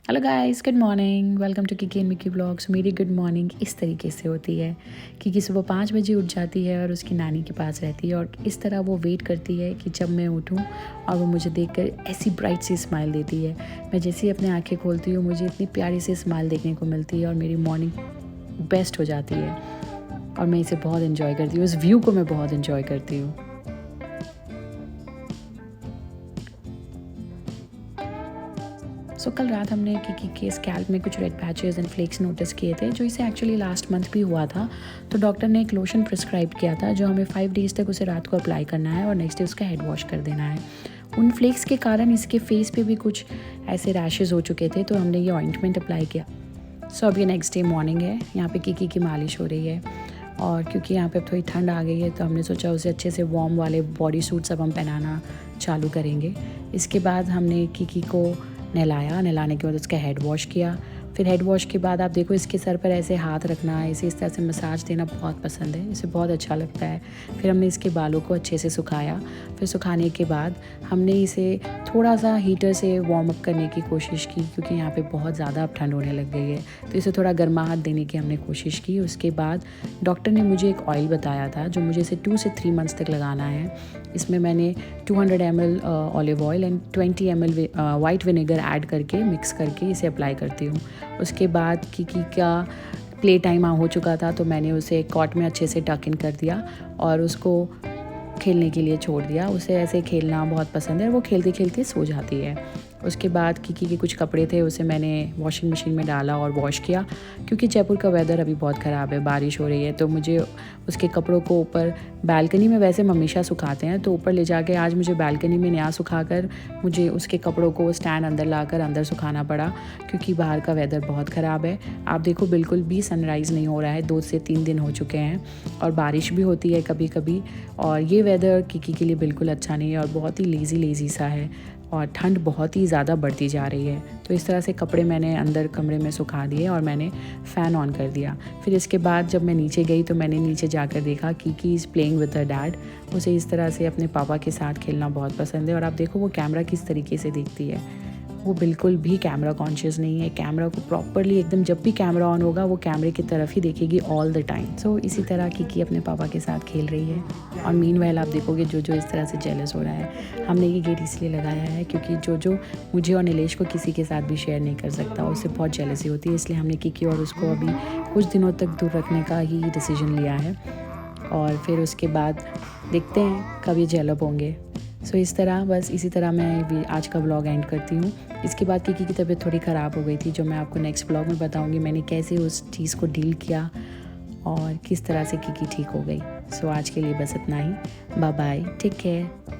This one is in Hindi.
Hello guys, good morning. Welcome to Kiki and Miki vlogs. मेरी गुड मॉर्निंग इस तरीके से होती है कि सुबह 5 बजे उठ जाती है और उसकी नानी के पास रहती है और इस तरह वो वेट करती है कि जब मैं उठूं और वो मुझे देखकर ऐसी ब्राइट सी स्माइल देती है। मैं जैसे ही अपनी आंखें खोलती हूँ मुझे इतनी प्यारी सी स्माइल देखने को मिलती है और मेरी मॉर्निंग बेस्ट हो जाती है और मैं इसे बहुत इन्जॉय करती हूँ। उस व्यू को मैं बहुत इन्जॉय करती हूँ। कल रात हमने किकी के स्कैल्प में कुछ red patches and flakes notice किए थे, जो इसे एक्चुअली लास्ट मंथ भी हुआ था। तो डॉक्टर ने एक लोशन प्रिस्क्राइब किया था जो हमें 5 डेज़ तक उसे रात को अप्लाई करना है और नेक्स्ट डे उसका हेड वॉश कर देना है। उन फ्लेक्स के कारण इसके फेस पे भी कुछ ऐसे रैशेज़ हो चुके थे, तो हमने ये ऑइंटमेंट अप्लाई किया। अब ये नेक्स्ट डे मॉर्निंग है, यहाँ पे किकी की मालिश हो रही है और क्योंकि यहाँ पे थोड़ी ठंड आ गई है तो हमने सोचा उसे अच्छे से वार्म वाले बॉडी सूट्स अब हम पहनाना चालू करेंगे। इसके बाद हमने किकी को नहलाने के बाद उसका हेड वॉश किया। फिर हेड वॉश के बाद आप देखो इसके सर पर ऐसे हाथ रखना, इसे इस तरह से मसाज देना बहुत पसंद है, इसे बहुत अच्छा लगता है। फिर हमने इसके बालों को अच्छे से सुखाया। फिर सुखाने के बाद हमने इसे थोड़ा सा हीटर से वार्म अप करने की कोशिश की क्योंकि यहाँ पे बहुत ज़्यादा अब ठंड होने लग गई है, तो इसे थोड़ा गर्माहट देने की हमने कोशिश की। उसके बाद डॉक्टर ने मुझे एक ऑयल बताया था जो मुझे इसे 2 से 3 मंथ्स तक लगाना है। इसमें मैंने 200 ml olive oil and 20 ml white vinegar add करके मिक्स करके इसे अप्लाई करती हूँ। उसके बाद किकी का प्ले टाइम हो चुका था तो मैंने उसे कॉट में अच्छे से टक इन कर दिया और उसको खेलने के लिए छोड़ दिया। उसे ऐसे खेलना बहुत पसंद है, वो खेलते खेलते सो जाती है। उसके बाद किकी के कुछ कपड़े थे उसे मैंने वॉशिंग मशीन में डाला और वॉश किया। क्योंकि जयपुर का वेदर अभी बहुत ख़राब है, बारिश हो रही है, तो मुझे उसके कपड़ों को ऊपर बालकनी में वैसे हम हमेशा सुखाते हैं तो ऊपर ले जाके आज मुझे बालकनी में नया सुखाकर मुझे उसके कपड़ों को स्टैंड अंदर लाकर अंदर सुखाना पड़ा क्योंकि बाहर का वेदर बहुत ख़राब है। आप देखो बिल्कुल भी सनराइज़ नहीं हो रहा है, 2 से 3 दिन हो चुके हैं और बारिश भी होती है कभी कभी और ये वेदर किकी के लिए बिल्कुल अच्छा नहीं है और बहुत ही लेज़ी सा है और ठंड बहुत ही ज़्यादा बढ़ती जा रही है। तो इस तरह से कपड़े मैंने अंदर कमरे में सुखा दिए और मैंने फ़ैन ऑन कर दिया। फिर इसके बाद जब मैं नीचे गई तो मैंने नीचे जाकर देखा Kiki is playing with her dad. उसे इस तरह से अपने पापा के साथ खेलना बहुत पसंद है और आप देखो वो कैमरा किस तरीके से देखती है, वो बिल्कुल भी कैमरा कॉन्शियस नहीं है। कैमरा को प्रॉपरली एकदम जब भी कैमरा ऑन होगा वो कैमरे की तरफ ही देखेगी ऑल द टाइम। सो इसी तरह किकी अपने पापा के साथ खेल रही है और मीनवाइल आप देखोगे जो इस तरह से जेलस हो रहा है। हमने ये गेट इसलिए लगाया है क्योंकि जो मुझे और नीलेश को किसी के साथ भी शेयर नहीं कर सकता, उससे बहुत जेलसी होती है, इसलिए हमने किकी और उसको अभी कुछ दिनों तक दूर रखने का ही डिसीजन लिया है और फिर उसके बाद देखते हैं कब ये जेलअप होंगे। इस तरह बस इसी तरह मैं आज का व्लॉग एंड करती हूँ। इसके बाद किकी की तबीयत थोड़ी ख़राब हो गई थी जो मैं आपको नेक्स्ट व्लॉग में बताऊँगी मैंने कैसे उस चीज़ को डील किया और किस तरह से किकी ठीक हो गई। आज के लिए बस इतना ही। Bye bye, take care.